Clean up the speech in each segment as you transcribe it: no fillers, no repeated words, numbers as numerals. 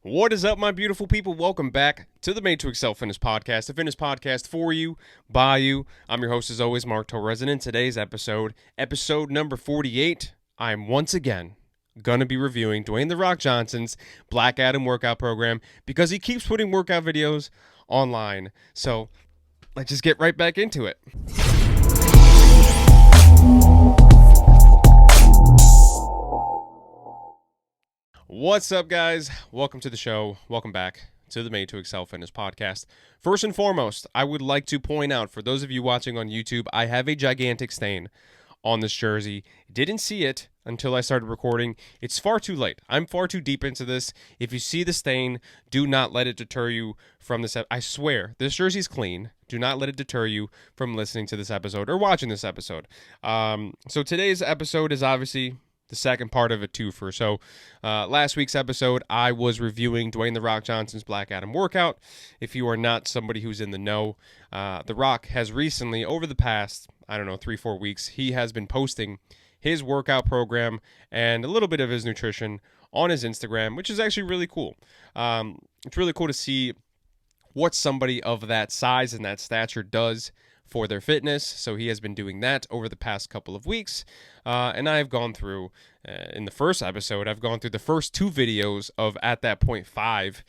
What is up, my beautiful people? Welcome back to the Made to Excel Fitness Podcast, a fitness podcast for you, by you. I'm your host, as always, Mark Torres, and in today's episode number 48, I'm once again going to be reviewing Dwayne "The Rock" Johnson's Black Adam workout program because he keeps putting workout videos online. So let's just get right back into it. What's up, guys? Welcome to the show. Welcome back to the Made to Excel Fitness Podcast. First and foremost, I would like to point out, for those of you watching on YouTube, I have a gigantic stain on this jersey. Didn't see it until I started recording. It's far too late. I'm far too deep into this. If you see the stain, do not let it deter you from this. I swear, this jersey's clean. Do not let it deter you from listening to this episode or watching this episode. So today's episode is obviously the second part of a twofer. So last week's episode, I was reviewing Dwayne "The Rock" Johnson's Black Adam workout. If you are not somebody who's in the know, The Rock has recently, over the past, 3-4 weeks, he has been posting his workout program and a little bit of his nutrition on his Instagram, which is actually really cool. It's really cool to see what somebody of that size and that stature does for their fitness. So he has been doing that over the past couple of weeks. And I've gone through, in the first episode, I've gone through the first two videos of, at that point, 5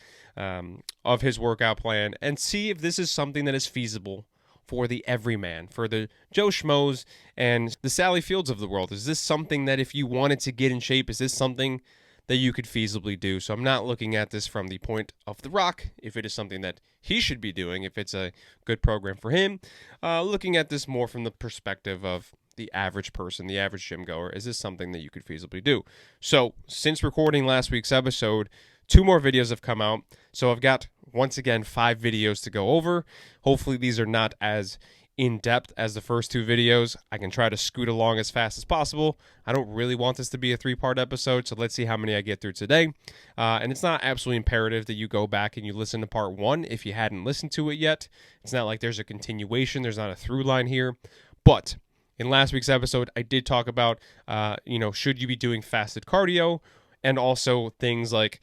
of his workout plan and see if this is something that is feasible for the everyman, for the Joe Schmoes and the Sally Fields of the world. Is this something that if you wanted to get in shape, is this something that you could feasibly do? So I'm not looking at this from the point of The Rock, if it is something that he should be doing, if it's a good program for him. Looking at this more from the perspective of the average person, the average gym goer. Is this something that you could feasibly do? So since recording last week's episode, 2 more videos have come out. So I've got, once again, 5 videos to go over. Hopefully these are not as in-depth as the first 2 videos. I can try to scoot along as fast as possible. I don't really want this to be a 3-part episode, so let's see how many I get through today. And it's not absolutely imperative that you go back and you listen to part 1 if you hadn't listened to it yet. It's not like there's a continuation. There's not a through line here. But in last week's episode, I did talk about, should you be doing fasted cardio, and also things like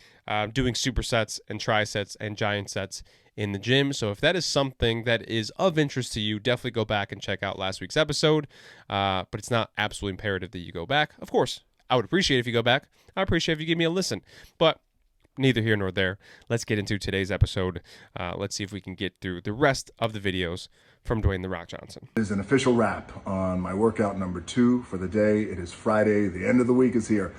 doing supersets and trisets and giant sets in the gym. So if that is something that is of interest to you, definitely go back and check out last week's episode. But it's not absolutely imperative that you go back. Of course, I would appreciate if you go back. I appreciate if you give me a listen. But neither here nor there. Let's get into today's episode. Let's see if we can get through the rest of the videos from Dwayne "The Rock" Johnson. It is an official wrap on my workout number 2 for the day. It is Friday. The end of the week is here.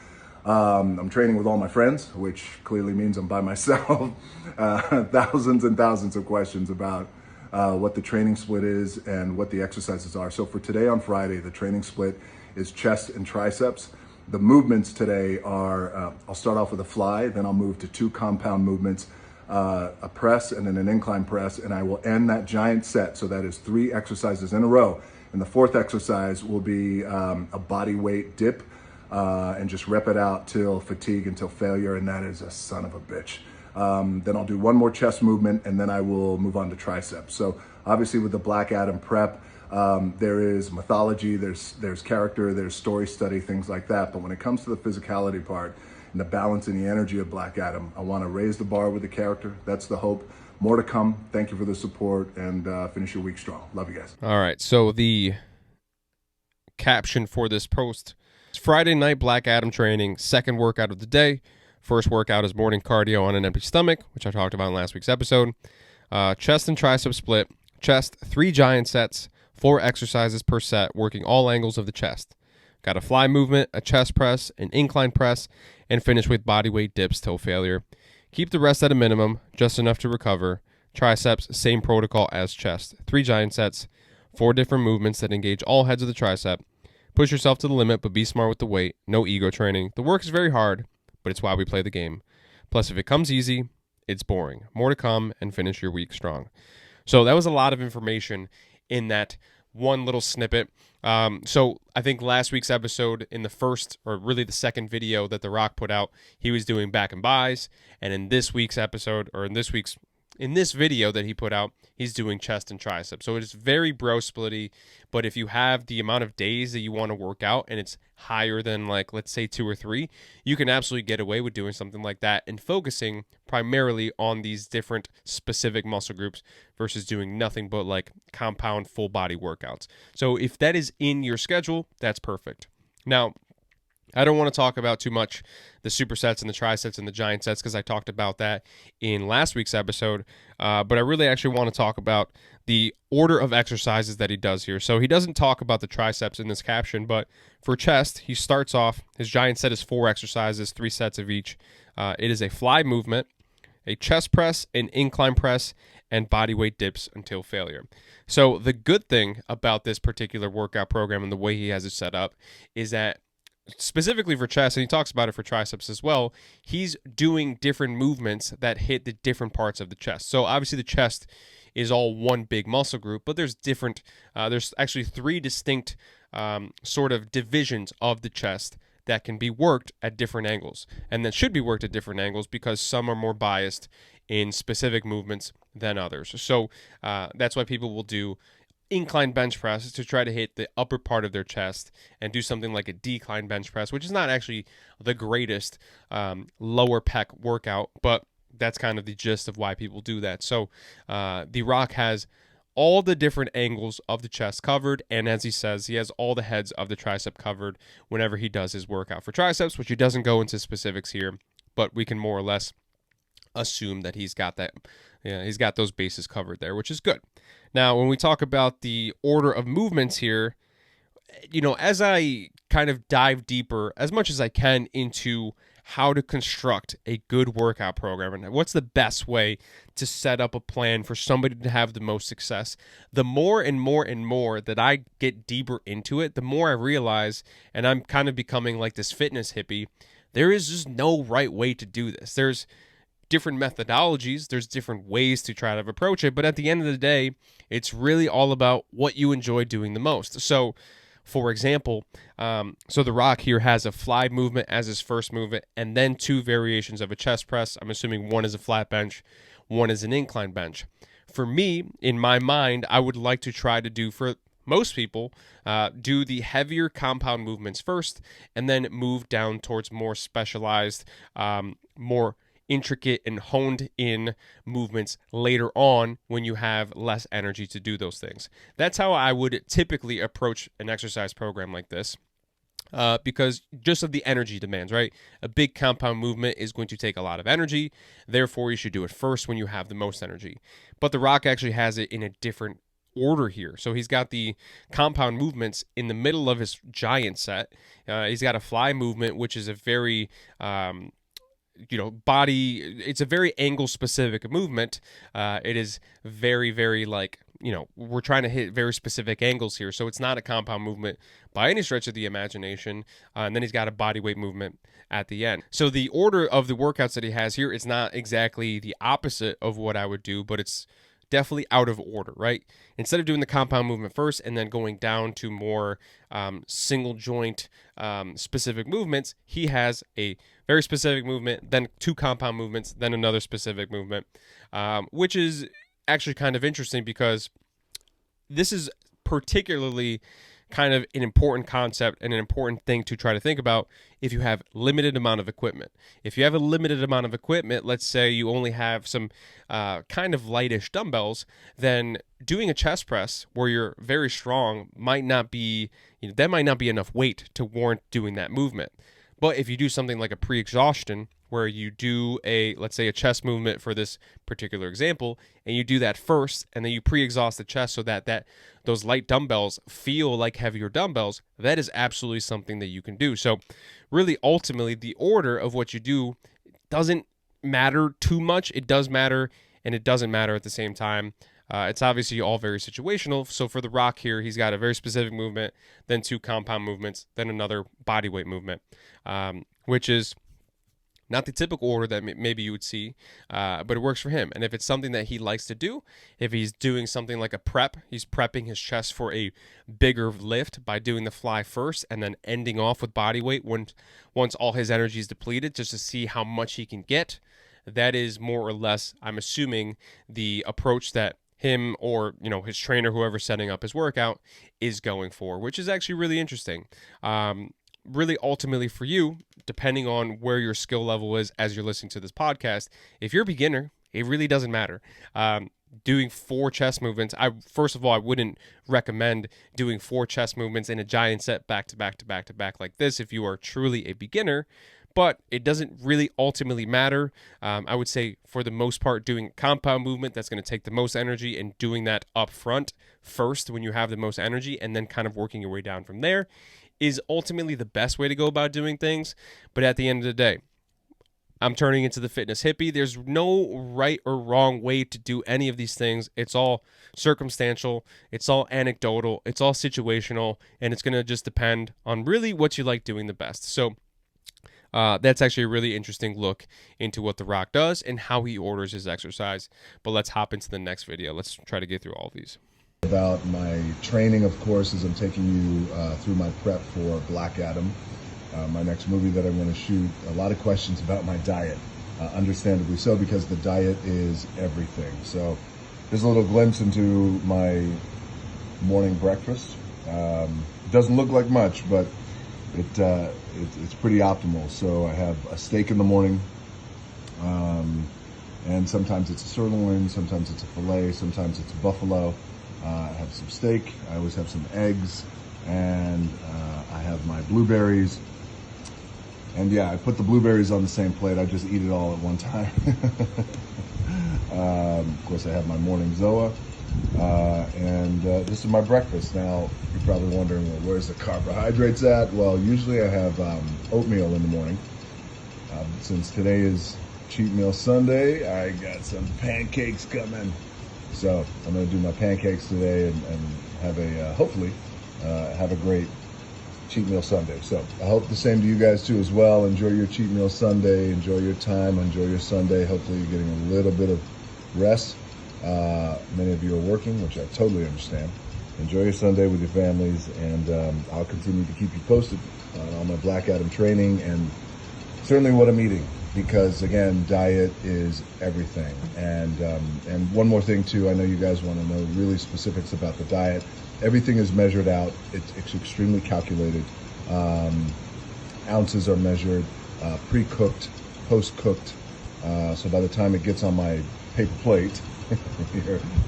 I'm training with all my friends, which clearly means I'm by myself. Thousands and thousands of questions about what the training split is and what the exercises are. So for today on Friday, the training split is chest and triceps. The movements today are, I'll start off with a fly, then I'll move to 2 compound movements, a press and then an incline press, and I will end that giant set. So that is 3 exercises in a row. And the 4th exercise will be a body weight dip, and just rep it out till fatigue, until failure, and that is a son of a bitch. Then I'll do 1 more chest movement, and then I will move on to triceps. So obviously with the Black Adam prep, there is mythology, there's character, there's story study, things like that. But when it comes to the physicality part and the balance and the energy of Black Adam, I want to raise the bar with the character. That's the hope. More to come. Thank you for the support, and finish your week strong. Love you guys. All right, so the caption for this post: it's Friday night Black Adam training, second workout of the day. First workout is morning cardio on an empty stomach, which I talked about in last week's episode. Chest and tricep split. Chest, 3 giant sets, 4 exercises per set, working all angles of the chest. Got a fly movement, a chest press, an incline press, and finish with body weight dips till failure. Keep the rest at a minimum, just enough to recover. Triceps, same protocol as chest. 3 giant sets, 4 different movements that engage all heads of the tricep. Push yourself to the limit, but be smart with the weight. No ego training. The work is very hard, but it's why we play the game. Plus, if it comes easy, it's boring. More to come, and finish your week strong. So that was a lot of information in that one little snippet. So I think last week's episode, in the first, or really the second video that The Rock put out, he was doing back and buys. And in this week's episode, or in this week's in this video that he put out, he's doing chest and triceps. So it's very bro splitty, but if you have the amount of days that you want to work out and it's higher than, like, let's say 2 or 3, you can absolutely get away with doing something like that and focusing primarily on these different specific muscle groups versus doing nothing but like compound full body workouts. So if that is in your schedule, that's perfect. Now, I don't want to talk about too much the supersets and the triceps and the giant sets because I talked about that in last week's episode. But I really actually want to talk about the order of exercises that he does here. So he doesn't talk about the triceps in this caption, but for chest, he starts off, his giant set is 4 exercises, 3 sets of each. It is a fly movement, a chest press, an incline press, and body weight dips until failure. So the good thing about this particular workout program and the way he has it set up is that specifically for chest, and he talks about it for triceps as well, he's doing different movements that hit the different parts of the chest. So obviously the chest is all one big muscle group, but there's there's actually 3 distinct sort of divisions of the chest that can be worked at different angles and that should be worked at different angles because some are more biased in specific movements than others. So that's why people will do incline bench press to try to hit the upper part of their chest and do something like a decline bench press, which is not actually the greatest lower pec workout, but that's kind of the gist of why people do that. So The Rock has all the different angles of the chest covered, and as he says, he has all the heads of the tricep covered whenever he does his workout for triceps, which he doesn't go into specifics here, but we can more or less assume that he's got that. Yeah, he's got those bases covered there, which is good. Now, when we talk about the order of movements here, as I kind of dive deeper as much as I can into how to construct a good workout program and what's the best way to set up a plan for somebody to have the most success, the more and more and more that I get deeper into it, the more I realize, and I'm kind of becoming like this fitness hippie, there is just no right way to do this. There's different methodologies, there's different ways to try to approach it, but at the end of the day, it's really all about what you enjoy doing the most. So for example, The Rock here has a fly movement as his first movement and then 2 variations of a chest press. I'm assuming one is a flat bench, one is an incline bench. For me, in my mind, I would like to try to do, for most people, do the heavier compound movements first and then move down towards more specialized, more intricate and honed in movements later on when you have less energy to do those things. That's how I would typically approach an exercise program like this. Because just of the energy demands, right? A big compound movement is going to take a lot of energy. Therefore, you should do it first when you have the most energy. But The Rock actually has it in a different order here. So he's got the compound movements in the middle of his giant set. He's got a fly movement, which is a very it's a very angle specific movement. It is very, very we're trying to hit very specific angles here. So it's not a compound movement by any stretch of the imagination. And then he's got a body weight movement at the end. So the order of the workouts that he has here is not exactly the opposite of what I would do, but it's definitely out of order, right? Instead of doing the compound movement first and then going down to more single joint specific movements, he has a very specific movement, then 2 compound movements, then another specific movement, which is actually kind of interesting because this is particularly kind of an important concept and an important thing to try to think about if you have limited amount of equipment. If you have a limited amount of equipment, let's say you only have some kind of lightish dumbbells, then doing a chest press where you're very strong might not be, that might not be enough weight to warrant doing that movement. But if you do something like a pre-exhaustion where you do let's say a chest movement for this particular example, and you do that first, and then you pre-exhaust the chest so that those light dumbbells feel like heavier dumbbells, that is absolutely something that you can do. So really, ultimately, the order of what you do doesn't matter too much. It does matter, and it doesn't matter at the same time. It's obviously all very situational. So for The Rock here, he's got a very specific movement, then 2 compound movements, then another body weight movement, which is not the typical order that maybe you would see, but it works for him. And if it's something that he likes to do, if he's doing something like a prep, he's prepping his chest for a bigger lift by doing the fly first and then ending off with body weight once all his energy is depleted, just to see how much he can get. that is more or less, I'm assuming, the approach that him or his trainer, whoever's setting up his workout, is going for, which is actually really interesting. Really, ultimately for you, depending on where your skill level is as you're listening to this podcast, if you're a beginner, it really doesn't matter. Doing 4 chest movements, first of all, I wouldn't recommend doing 4 chest movements in a giant set back to back to back to back like this if you are truly a beginner. But it doesn't really ultimately matter. I would say for the most part, doing compound movement, that's going to take the most energy, and doing that up front first when you have the most energy, and then kind of working your way down from there is ultimately the best way to go about doing things. But at the end of the day, I'm turning into the fitness hippie. There's no right or wrong way to do any of these things. It's all circumstantial. It's all anecdotal. It's all situational. And it's going to just depend on really what you like doing the best. So that's actually a really interesting look into what The Rock does and how he orders his exercise. But let's hop into the next video. Let's try to get through all of these. About my training, of course, as I'm taking you through my prep for Black Adam, my next movie that I'm going to shoot. A lot of questions about my diet, understandably so, because the diet is everything. So there's a little glimpse into my morning breakfast. Doesn't look like much, but it's pretty optimal. So I have a steak in the morning, and sometimes it's a sirloin, sometimes it's a filet, sometimes it's a buffalo. I have some steak, I always have some eggs, and I have my blueberries. And yeah, I put the blueberries on the same plate. I just eat it all at one time. Of course, I have my morning Zoa. And this is my breakfast. Now, you're probably wondering, well, where's the carbohydrates at? Well, usually I have oatmeal in the morning. Since today is Cheat Meal Sunday, I got some pancakes coming. So I'm going to do my pancakes today and have a, hopefully, have a great Cheat Meal Sunday. So I hope the same to you guys too as well. Enjoy your Cheat Meal Sunday. Enjoy your time. Enjoy your Sunday. Hopefully you're getting a little bit of rest. Many of you are working, which I totally understand. Enjoy your Sunday with your families, and I'll continue to keep you posted on my Black Adam training and certainly what I'm eating, because again, diet is everything. And one more thing too, I know you guys want to know really specifics about the diet. Everything is measured out. It's extremely calculated. Ounces are measured, pre-cooked, post-cooked. So by the time it gets on my paper plate,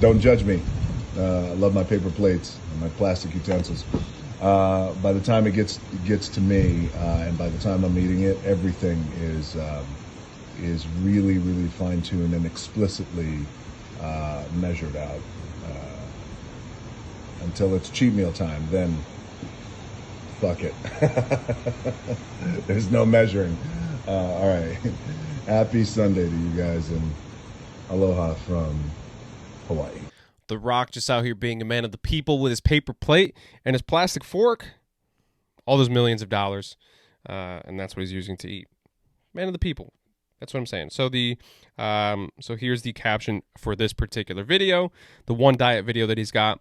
don't judge me. I love my paper plates and my plastic utensils. By the time it gets to me, and by the time I'm eating it, everything is really, really fine-tuned and explicitly measured out. Until it's cheat meal time, then fuck it. There's no measuring. All right. Happy Sunday to you guys, and aloha from Hawaii. The Rock just out here being a man of the people with his paper plate and his plastic fork. All those millions of dollars, and that's what he's using to eat. Man of the people. That's what I'm saying. So so here's the caption for this particular video, the one diet video that he's got.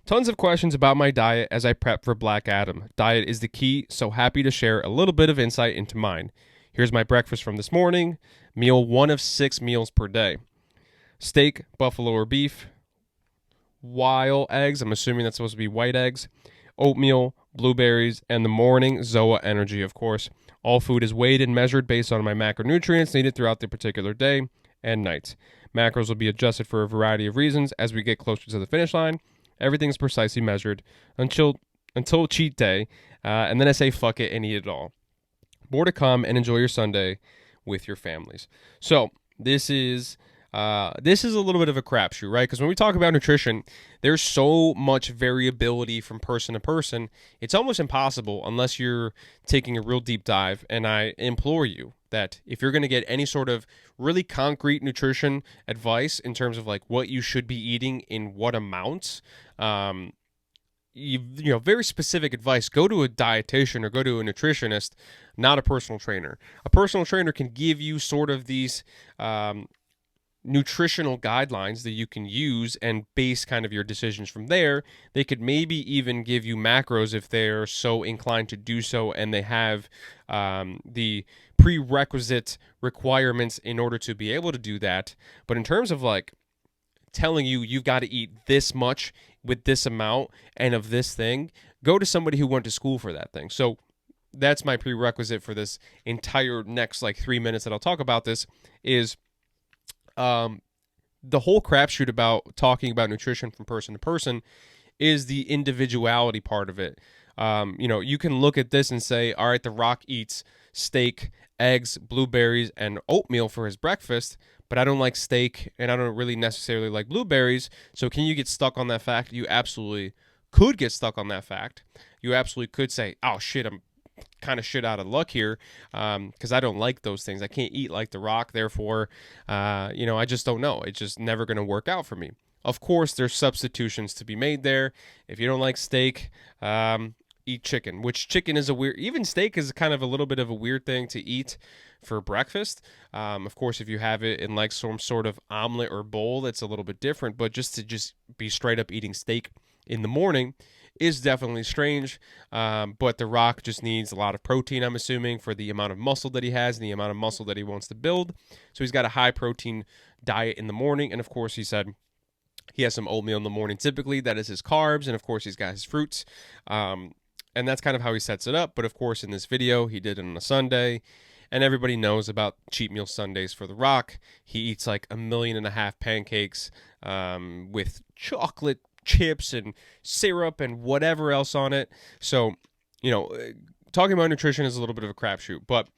Tons of questions about my diet as I prep for Black Adam. Diet is the key, so happy to share a little bit of insight into mine. Here's my breakfast from this morning. Meal 1 of 6 meals per day. Steak, buffalo or beef. Wild eggs, I'm assuming that's supposed to be white eggs. Oatmeal, blueberries, and the morning Zoa energy, of course. All food is weighed and measured based on my macronutrients needed throughout the particular day and night. Macros will be adjusted for a variety of reasons as we get closer to the finish line. Everything's precisely measured until cheat day, and then I say fuck it and eat it all. More to come, and enjoy your Sunday with your families. So this is a little bit of a crapshoot, right? Because when we talk about nutrition, there's so much variability from person to person. It's almost impossible unless you're taking a real deep dive. And I implore you that if you're going to get any sort of really concrete nutrition advice in terms of like what you should be eating in what amounts, very specific advice, go to a dietitian or go to a nutritionist, not a personal trainer. A personal trainer can give you sort of these nutritional guidelines that you can use and base kind of your decisions from there. They could maybe even give you macros if they're so inclined to do so, and they have the prerequisite requirements in order to be able to do that. But in terms of like telling you you've got to eat this much with this amount and of this thing, go to somebody who went to school for that thing. So that's my prerequisite for this entire next like 3 minutes that I'll talk about this is the whole crapshoot about talking about nutrition from person to person is the individuality part of it. You can look at this and say, all right, The Rock eats steak, eggs, blueberries, and oatmeal for his breakfast, but I don't like steak and I don't really necessarily like blueberries. So can you get stuck on that fact? You absolutely could get stuck on that fact. You absolutely could say, oh shit, I'm kind of shit out of luck here because I don't like those things. I can't eat like The Rock. Therefore, I just don't know. It's just never going to work out for me. Of course, there's substitutions to be made there. If you don't like steak, eat chicken, which chicken is even steak is kind of a little bit of a weird thing to eat for breakfast. Of course, if you have it in like some sort of omelet or bowl, it's a little bit different, but just to be straight up eating steak in the morning is definitely strange. But The Rock just needs a lot of protein, I'm assuming, for the amount of muscle that he has and the amount of muscle that he wants to build. So he's got a high protein diet in the morning. And of course, he said he has some oatmeal in the morning. Typically, that is his carbs. And of course, he's got his fruits. And that's kind of how he sets it up. But of course, in this video, he did it on a Sunday. And everybody knows about cheat meal Sundays for The Rock. He eats like 1.5 million pancakes with chocolate chips and syrup and whatever else on it. So, talking about nutrition is a little bit of a crapshoot. But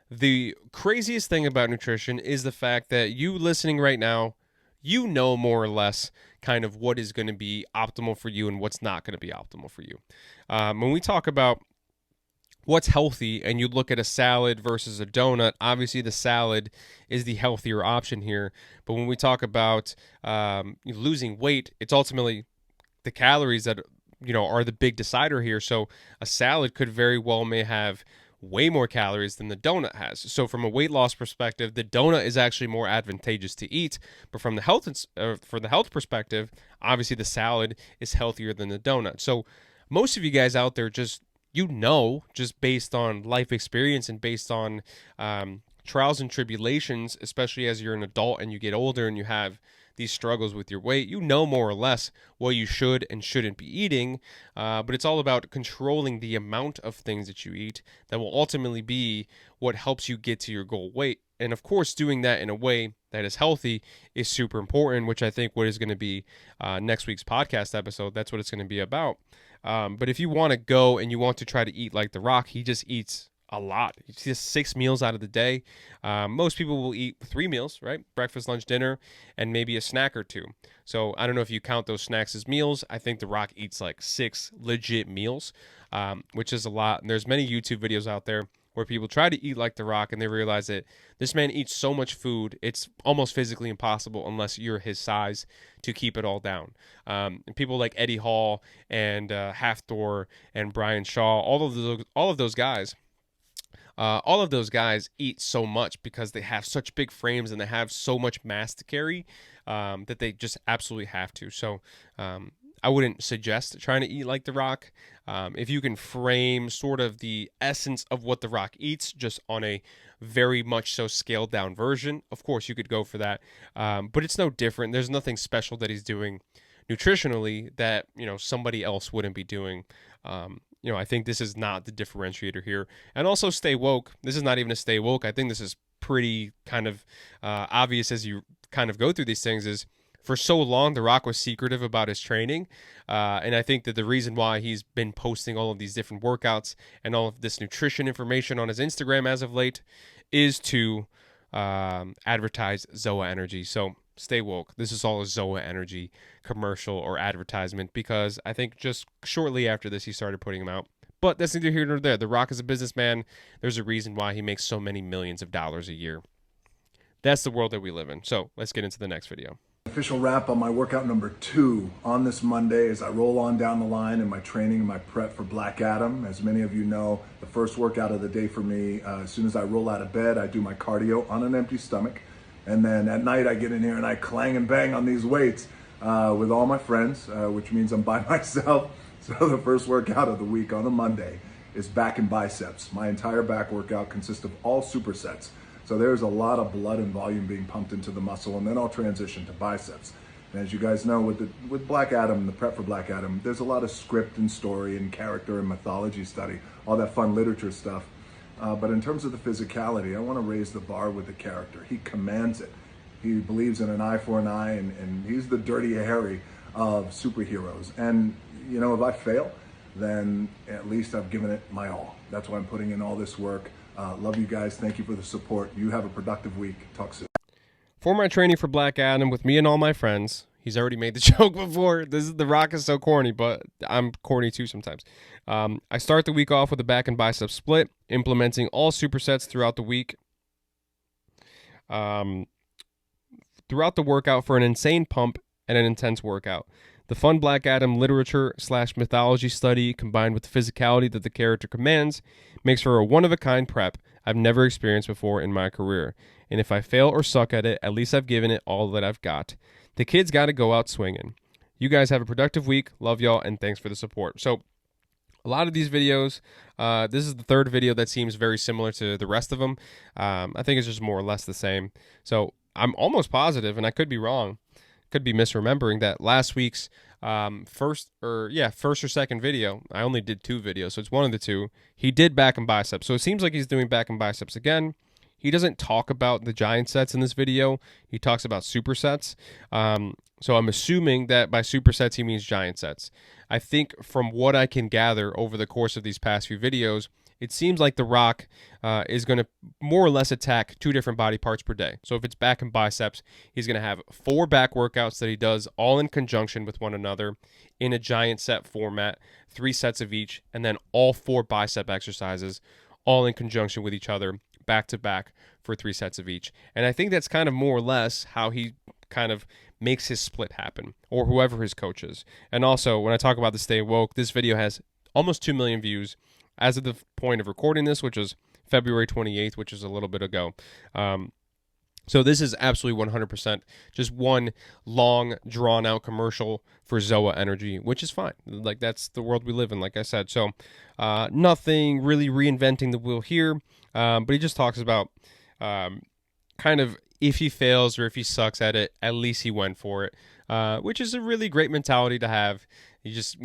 the craziest thing about nutrition is the fact that you listening right now, you know more or less kind of what is going to be optimal for you and what's not going to be optimal for you. When we talk about what's healthy and you look at a salad versus a donut, obviously the salad is the healthier option here. But when we talk about losing weight, it's ultimately the calories that are the big decider here. So a salad could very well may have way more calories than the donut has. So from a weight loss perspective, the donut is actually more advantageous to eat. But from the health perspective, obviously the salad is healthier than the donut. So most of you guys out there just based on life experience and based on trials and tribulations, especially as you're an adult and you get older and you have these struggles with your weight, more or less what you should and shouldn't be eating. But it's all about controlling the amount of things that you eat that will ultimately be what helps you get to your goal weight. And of course, doing that in a way that is healthy is super important, which I think what is going to be next week's podcast episode. That's what it's going to be about. But if you want to go and you want to try to eat like The Rock, he just eats a lot. He just 6 meals out of the day. Most people will eat 3 meals, right? Breakfast, lunch, dinner, and maybe a snack or 2. So I don't know if you count those snacks as meals. I think The Rock eats like 6 legit meals, which is a lot. And there's many YouTube videos out there where people try to eat like The Rock and they realize that this man eats so much food, it's almost physically impossible unless you're his size to keep it all down. And people like Eddie Hall and Hafthor and Brian Shaw, all of those guys eat so much because they have such big frames and they have so much mass to carry that they just absolutely have to. So I wouldn't suggest trying to eat like The Rock. If you can frame sort of the essence of what The Rock eats just on a very much so scaled down version, of course you could go for that. But it's no different. There's nothing special that he's doing nutritionally that, somebody else wouldn't be doing. I think this is not the differentiator here. And also stay woke. This is not even a stay woke. I think this is pretty kind of obvious as you kind of go through these things is for so long, The Rock was secretive about his training. And I think that the reason why he's been posting all of these different workouts and all of this nutrition information on his Instagram as of late is to advertise Zoa Energy. So stay woke. This is all a Zoa Energy commercial or advertisement because I think just shortly after this, he started putting them out. But that's neither here nor there. The Rock is a businessman. There's a reason why he makes so many millions of dollars a year. That's the world that we live in. So let's get into the next video. Official wrap on my workout number 2 on this Monday as I roll on down the line in my training and my prep for Black Adam. As many of you know, the first workout of the day for me, as soon as I roll out of bed, I do my cardio on an empty stomach. And then at night I get in here and I clang and bang on these weights with all my friends, which means I'm by myself. So the first workout of the week on a Monday is back and biceps. My entire back workout consists of all supersets. So there's a lot of blood and volume being pumped into the muscle, and then I'll transition to biceps. And as you guys know, with Black Adam, the prep for Black Adam, there's a lot of script and story and character and mythology study, all that fun literature stuff. But in terms of the physicality, I want to raise the bar with the character. He commands it. He believes in an eye for an eye, and he's the Dirty Harry of superheroes. And, you know, if I fail, then at least I've given it my all. That's why I'm putting in all this work. Love you guys. Thank you for the support. You have a productive week. Talk soon. For my training for Black Adam with me and all my friends, he's already made the joke before. The Rock is so corny, but I'm corny too sometimes. I start the week off with a back and bicep split, implementing all supersets throughout the week. Throughout the workout for an insane pump and an intense workout. The fun Black Adam literature / mythology study combined with the physicality that the character commands makes for a one-of-a-kind prep I've never experienced before in my career. And if I fail or suck at it, at least I've given it all that I've got. The kids got to go out swinging. You guys have a productive week. Love y'all, and thanks for the support. So a lot of these videos, this is the third video that seems very similar to the rest of them. I think it's just more or less the same. So I'm almost positive, and I could be wrong, could be misremembering, that last week's first or second video, I only did 2 videos, so it's one of the 2. He did back and biceps, so it seems like he's doing back and biceps again. He doesn't talk about the giant sets in this video. He talks about supersets. So I'm assuming that by supersets he means giant sets. I think from what I can gather over the course of these past few videos, it seems like The Rock is going to more or less attack 2 different body parts per day. So if it's back and biceps, he's going to have 4 back workouts that he does all in conjunction with one another in a giant set format, 3 sets of each, and then all 4 bicep exercises all in conjunction with each other, back to back for 3 sets of each. And I think that's kind of more or less how he kind of makes his split happen, or whoever his coach is. And also, when I talk about the Stay Woke, this video has almost 2 million views as of the point of recording this, which was February 28th, which is a little bit ago. So this is absolutely 100% just one long, drawn-out commercial for Zoa Energy, which is fine. Like, that's the world we live in, like I said. So nothing really reinventing the wheel here, but he just talks about kind of if he fails or if he sucks at it, at least he went for it, which is a really great mentality to have. You just,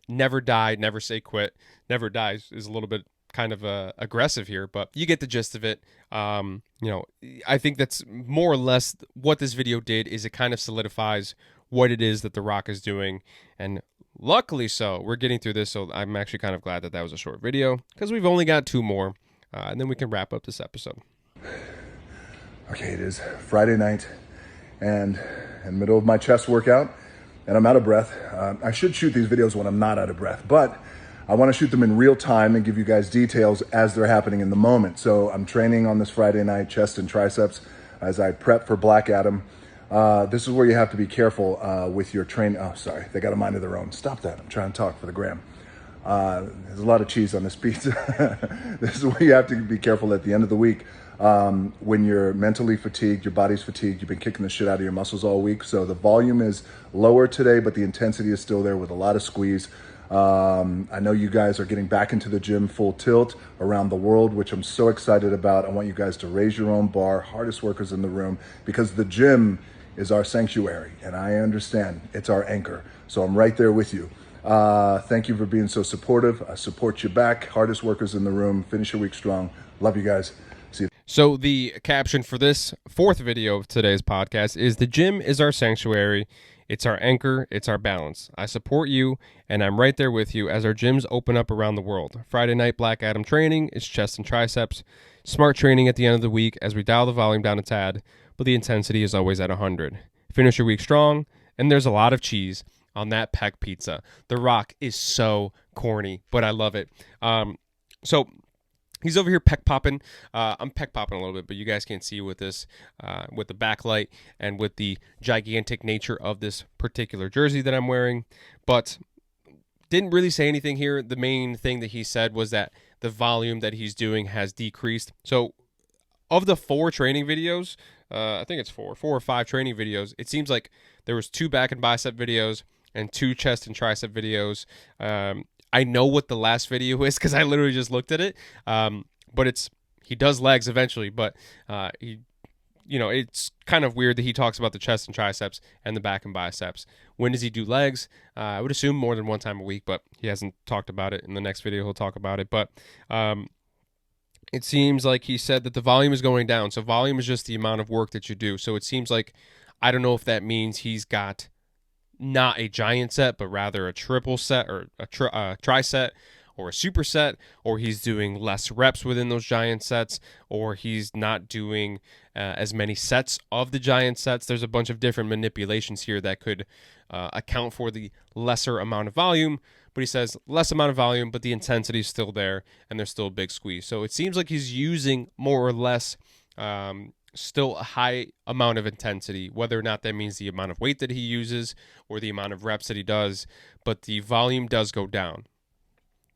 never die, never say quit. Never dies is a little bit kind of aggressive here, but you get the gist of it. I think that's more or less what this video did. Is it kind of solidifies what it is that The Rock is doing, and luckily so, we're getting through this, so I'm actually kind of glad that was a short video, because we've only got 2 more, and then we can wrap up this episode. Okay, it is Friday night, and in the middle of my chest workout, and I'm out of breath. I should shoot these videos when I'm not out of breath, but I want to shoot them in real time and give you guys details as they're happening in the moment. So I'm training on this Friday night, chest and triceps, as I prep for Black Adam. This is where you have to be careful with your training. Oh, sorry, they got a mind of their own. Stop that, I'm trying to talk for the gram. There's a lot of cheese on this pizza. This is where you have to be careful at the end of the week. When you're mentally fatigued, your body's fatigued, you've been kicking the shit out of your muscles all week. So the volume is lower today, but the intensity is still there with a lot of squeeze. I know you guys are getting back into the gym full tilt around the world, which I'm so excited about. I want you guys to raise your own bar, hardest workers in the room, because the gym is our sanctuary, and I understand it's our anchor. So I'm right there with you. Thank you for being so supportive. I support you back. Hardest workers in the room. Finish your week strong. Love you guys. See you. So the caption for this 4th video of today's podcast is: "The gym is our sanctuary. It's our anchor. It's our balance. I support you, and I'm right there with you as our gyms open up around the world. Friday night Black Adam training is chest and triceps. Smart training at the end of the week as we dial the volume down a tad, but the intensity is always at 100. Finish your week strong, and there's a lot of cheese on that peck pizza." The Rock is so corny, but I love it. So he's over here peck popping. I'm peck popping a little bit, but you guys can't see with this, with the backlight and with the gigantic nature of this particular jersey that I'm wearing. But didn't really say anything here. The main thing that he said was that the volume that he's doing has decreased. So of the 4 training videos, I think it's four or five training videos. It seems like there was 2 back and bicep videos and 2 chest and tricep videos. I know what the last video is because I literally just looked at it. But he does legs eventually, but it's kind of weird that he talks about the chest and triceps and the back and biceps. When does he do legs? I would assume more than 1 time a week, but he hasn't talked about it. In the next video, he'll talk about it. But it seems like he said that the volume is going down. So volume is just the amount of work that you do. So it seems like, I don't know if that means he's got not a giant set, but rather a triple set or a tri-set or a superset, or he's doing less reps within those giant sets, or he's not doing as many sets of the giant sets. There's a bunch of different manipulations here that could account for the lesser amount of volume, but he says less amount of volume, but the intensity is still there, and there's still a big squeeze. So it seems like he's using more or less still a high amount of intensity, whether or not that means the amount of weight that he uses or the amount of reps that he does, but the volume does go down.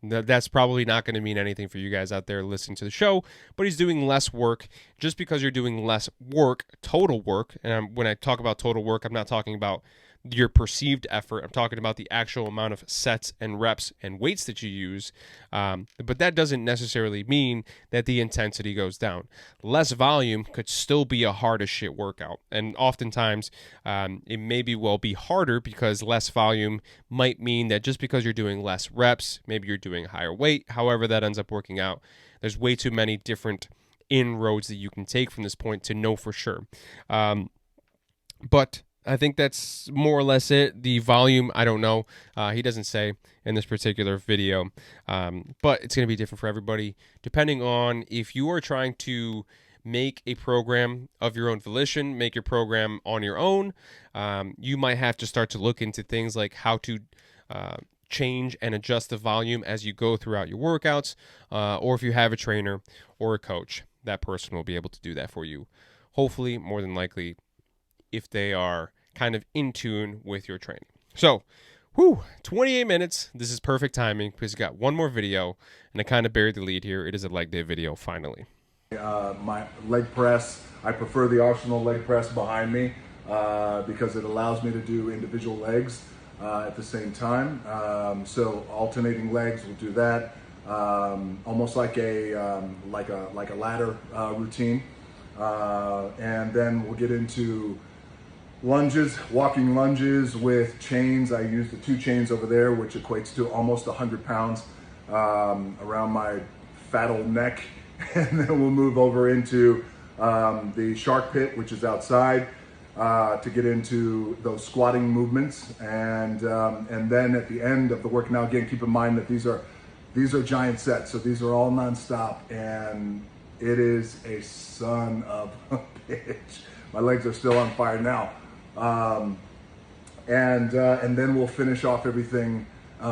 That's probably not going to mean anything for you guys out there listening to the show, but he's doing less work. Just because you're doing less work, total work, and when I talk about total work, I'm not talking about your perceived effort. I'm talking about the actual amount of sets and reps and weights that you use. But that doesn't necessarily mean that the intensity goes down. Less volume could still be a hard as shit workout. And oftentimes it maybe will be harder because less volume might mean that just because you're doing less reps, maybe you're doing higher weight, however that ends up working out. There's way too many different inroads that you can take from this point to know for sure. But I think that's more or less it. The volume, I don't know. He doesn't say in this particular video, but it's going to be different for everybody, depending on if you are trying to make a program of your own volition, make your program on your own. You might have to start to look into things like how to change and adjust the volume as you go throughout your workouts, or if you have a trainer or a coach, that person will be able to do that for you. Hopefully, more than likely, if they are kind of in tune with your training. So, 28 minutes. This is perfect timing because we got one more video, and I kind of buried the lead here. It is a leg day video, finally. My leg press, I prefer the optional leg press behind me because it allows me to do individual legs at the same time. So alternating legs, we'll do that. Almost like a ladder routine. And then we'll get into lunges, walking lunges with chains. I use the 2 chains over there, which equates to almost 100 pounds around my fat old neck. And then we'll move over into the shark pit, which is outside, to get into those squatting movements. And then at the end of the work, now again, keep in mind that these are giant sets, so these are all nonstop, and it is a son of a bitch. My legs are still on fire now. And then we'll finish off everything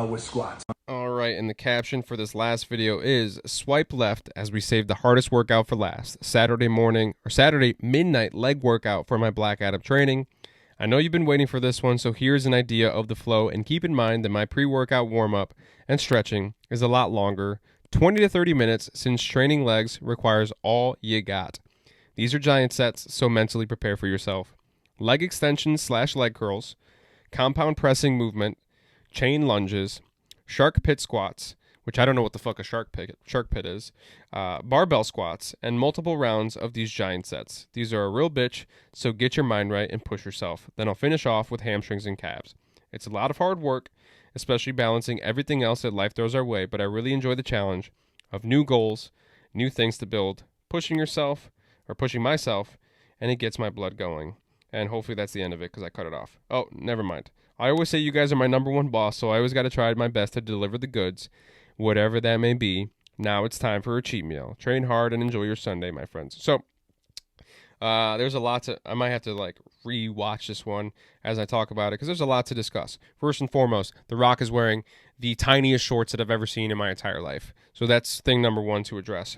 with squats. All right, and the caption for this last video is swipe left as we save the hardest workout for last. Saturday midnight leg workout for my Black Adam training. I know you've been waiting for this one, so here's an idea of the flow, and keep in mind that my pre-workout warm-up and stretching is a lot longer, 20 to 30 minutes, since training legs requires all you got. These are giant sets, so mentally prepare for yourself. Leg extensions / leg curls, compound pressing movement, chain lunges, shark pit squats, which I don't know what the fuck a shark pit is, barbell squats, and multiple rounds of these giant sets. These are a real bitch, so get your mind right and push yourself. Then I'll finish off with hamstrings and calves. It's a lot of hard work, especially balancing everything else that life throws our way, but I really enjoy the challenge of new goals, new things to build, pushing myself, and it gets my blood going. And hopefully that's the end of it because I cut it off. Oh, never mind. I always say you guys are my number one boss, so I always got to try my best to deliver the goods, whatever that may be. Now it's time for a cheat meal. Train hard and enjoy your Sunday, my friends. So there's a lot I might have to re-watch this one as I talk about it because there's a lot to discuss. First and foremost, The Rock is wearing the tiniest shorts that I've ever seen in my entire life. So that's thing number 1 to address.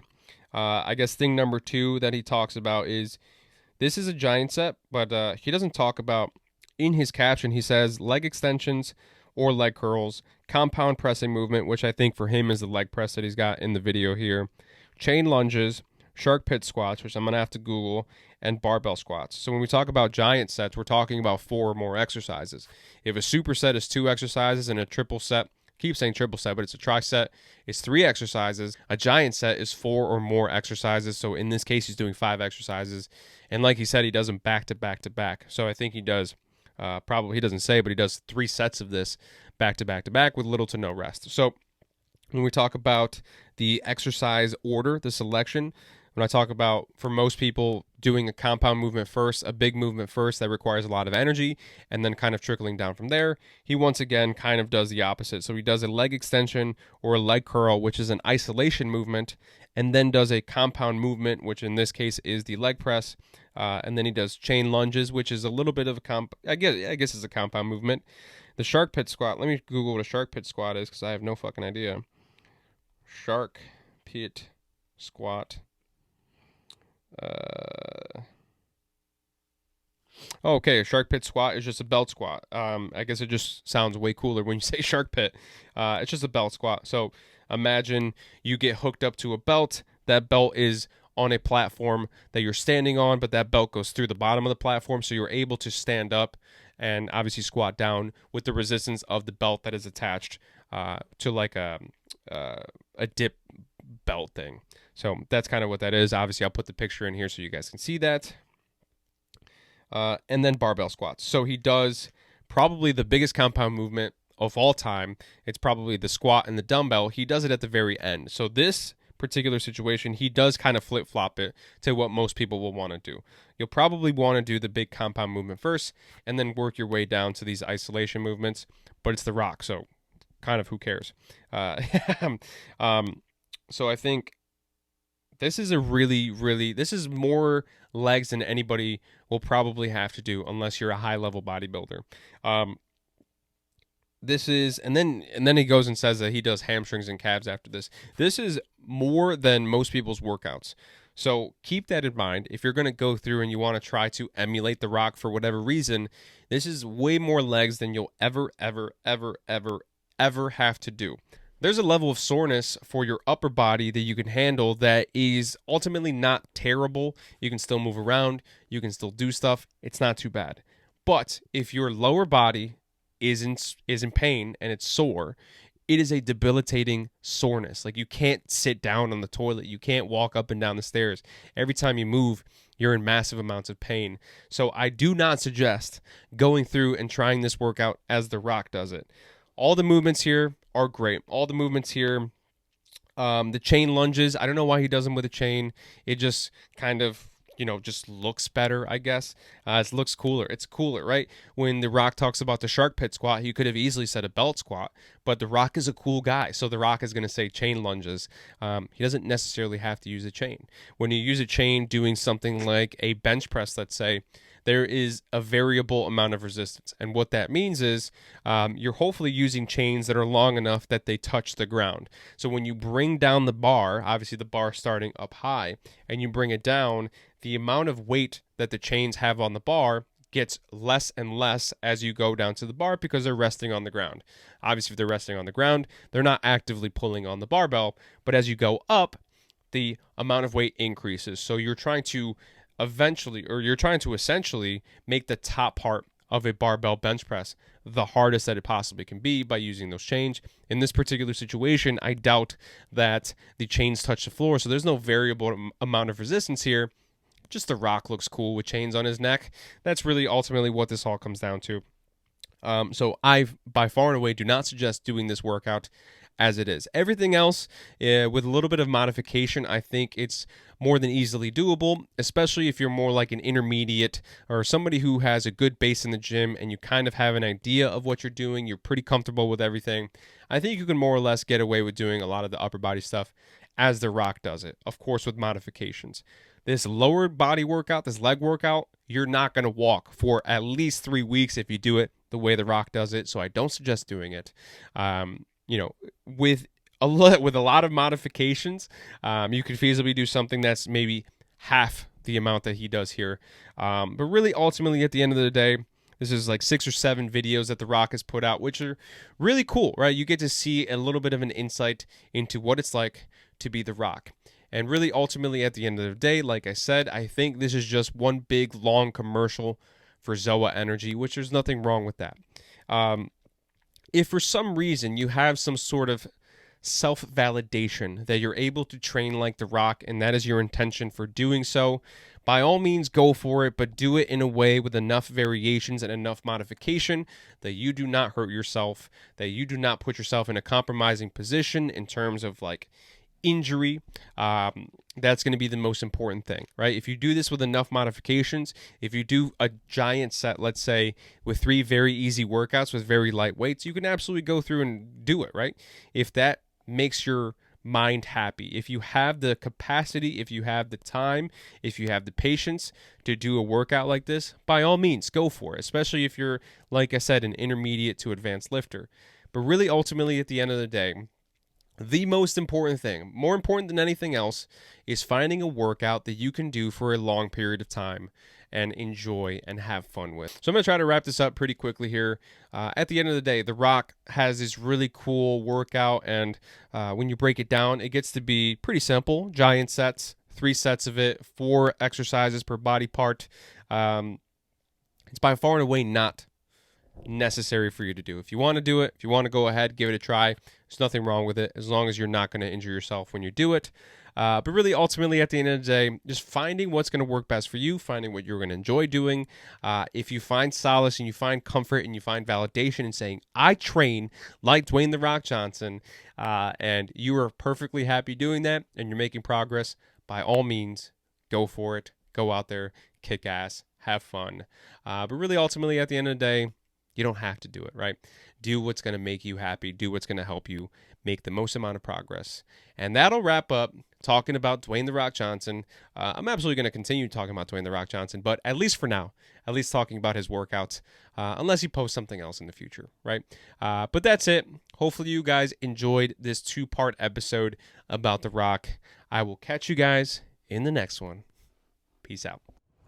I guess thing number 2 that he talks about is this is a giant set, but he doesn't talk about, in his caption, he says leg extensions or leg curls, compound pressing movement, which I think for him is the leg press that he's got in the video here, chain lunges, shark pit squats, which I'm going to have to Google, and barbell squats. So when we talk about giant sets, we're talking about 4 or more exercises. If a superset is 2 exercises and a triple set, keep saying triple set, but it's a triset, it's 3 exercises. A giant set is 4 or more exercises. So in this case, he's doing 5 exercises. And like he said, he does them back to back to back. So I think he does probably, he doesn't say, but he does 3 sets of this back to back to back with little to no rest. So when we talk about the exercise order, the selection, when I talk about, for most people, doing a compound movement first, a big movement first that requires a lot of energy, and then kind of trickling down from there, he once again kind of does the opposite. So he does a leg extension or a leg curl, which is an isolation movement, and then does a compound movement, which in this case is the leg press, and then he does chain lunges, which is a little bit of a I guess it's a compound movement. The shark pit squat, let me Google what a shark pit squat is because I have no fucking idea. Shark pit squat. Okay, a shark pit squat is just a belt squat. I guess it just sounds way cooler when you say shark pit. It's just a belt squat. So imagine you get hooked up to a belt. That belt is on a platform that you're standing on, but that belt goes through the bottom of the platform, so you're able to stand up and obviously squat down with the resistance of the belt that is attached to like a dip belt thing. So that's kind of what that is. Obviously, I'll put the picture in here so you guys can see that. And then barbell squats. So he does probably the biggest compound movement of all time. It's probably the squat and the dumbbell. He does it at the very end. So this particular situation, he does kind of flip-flop it to what most people will want to do. You'll probably want to do the big compound movement first and then work your way down to these isolation movements, but it's The Rock, so kind of who cares? So I think this is this is more legs than anybody will probably have to do unless you're a high-level bodybuilder. This is, and then he goes and says that he does hamstrings and calves after this. This is more than most people's workouts. So keep that in mind. If you're going to go through and you want to try to emulate The Rock for whatever reason, this is way more legs than you'll ever have to do. There's a level of soreness for your upper body that you can handle that is ultimately not terrible. You can still move around. You can still do stuff. It's not too bad. But if your lower body is in pain and it's sore, it is a debilitating soreness. Like, you can't sit down on the toilet. You can't walk up and down the stairs. Every time you move, you're in massive amounts of pain. So I do not suggest going through and trying this workout as The Rock does it. All the movements here are great. All the movements here, the chain lunges, I don't know why he does them with a chain. It just kind of, just looks better, I guess. It looks cooler. It's cooler, right? When The Rock talks about the shark pit squat, he could have easily said a belt squat, but The Rock is a cool guy, so The Rock is going to say chain lunges. He doesn't necessarily have to use a chain. When you use a chain doing something like a bench press, let's say, there is a variable amount of resistance. And what that means is you're hopefully using chains that are long enough that they touch the ground. So when you bring down the bar, obviously the bar starting up high, and you bring it down, the amount of weight that the chains have on the bar gets less and less as you go down to the bar because they're resting on the ground. Obviously, if they're resting on the ground, they're not actively pulling on the barbell, but as you go up, the amount of weight increases. So you're trying to essentially make the top part of a barbell bench press the hardest that it possibly can be by using those chains. In this particular situation, I doubt that the chains touch the floor, so there's no variable amount of resistance here. Just The Rock looks cool with chains on his neck. That's really ultimately what this all comes down to. So I, by far and away, do not suggest doing this workout as it is. Everything else, with a little bit of modification, I think it's more than easily doable, especially if you're more like an intermediate or somebody who has a good base in the gym and you kind of have an idea of what you're doing, you're pretty comfortable with everything. I think you can more or less get away with doing a lot of the upper body stuff as The Rock does it, of course with modifications. This lower body workout, this leg workout, you're not going to walk for at least 3 weeks if you do it the way The Rock does it, so I don't suggest doing it. With a lot of modifications, you could feasibly do something that's maybe half the amount that he does here. But really, ultimately, at the end of the day, this is like 6 or 7 videos that The Rock has put out, which are really cool, right? You get to see a little bit of an insight into what it's like to be The Rock. And really, ultimately, at the end of the day, like I said, I think this is just one big, long commercial for Zoa Energy, which there's nothing wrong with that. If for some reason you have some sort of self-validation that you're able to train like The Rock, and that is your intention for doing so, by all means go for it, but do it in a way with enough variations and enough modification that you do not hurt yourself, that you do not put yourself in a compromising position in terms of like injury. That's going to be the most important thing, right? If you do this with enough modifications, if you do a giant set, let's say with 3 very easy workouts with very light weights, you can absolutely go through and do it, right? If that makes your mind happy, if you have the capacity, if you have the time, if you have the patience to do a workout like this, by all means go for it, especially if you're, like I said, an intermediate to advanced lifter. But really, ultimately, at the end of the day, the most important thing, more important than anything else, is finding a workout that you can do for a long period of time and enjoy and have fun with. So I'm going to try to wrap this up pretty quickly here. At the end of the day, The Rock has this really cool workout, and when you break it down, it gets to be pretty simple. Giant sets, 3 sets of it, 4 exercises per body part. It's by far and away not necessary for you to do. If you want to do it, if you want to go ahead, give it a try. There's nothing wrong with it as long as you're not going to injure yourself when you do it. But really, ultimately, at the end of the day, just finding what's going to work best for you, finding what you're going to enjoy doing. If you find solace and you find comfort and you find validation in saying, I train like Dwayne "The Rock" Johnson, and you are perfectly happy doing that and you're making progress, by all means, go for it. Go out there, kick ass, have fun. But really, ultimately, at the end of the day, you don't have to do it, right? Do what's going to make you happy. Do what's going to help you make the most amount of progress. And that'll wrap up talking about Dwayne "The Rock" Johnson. I'm absolutely going to continue talking about Dwayne "The Rock" Johnson, but at least for now, at least talking about his workouts, unless he posts something else in the future, right? But that's it. Hopefully you guys enjoyed this 2-part episode about The Rock. I will catch you guys in the next one. Peace out.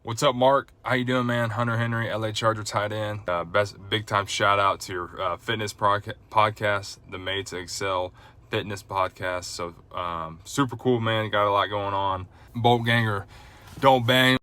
What's up, Mark? How you doing, man? Hunter Henry, LA Charger tight end. Best big time shout out to your fitness podcast, the Made to Excel Fitness podcast. So super cool, man. Got a lot going on. Bolt ganger, don't bang.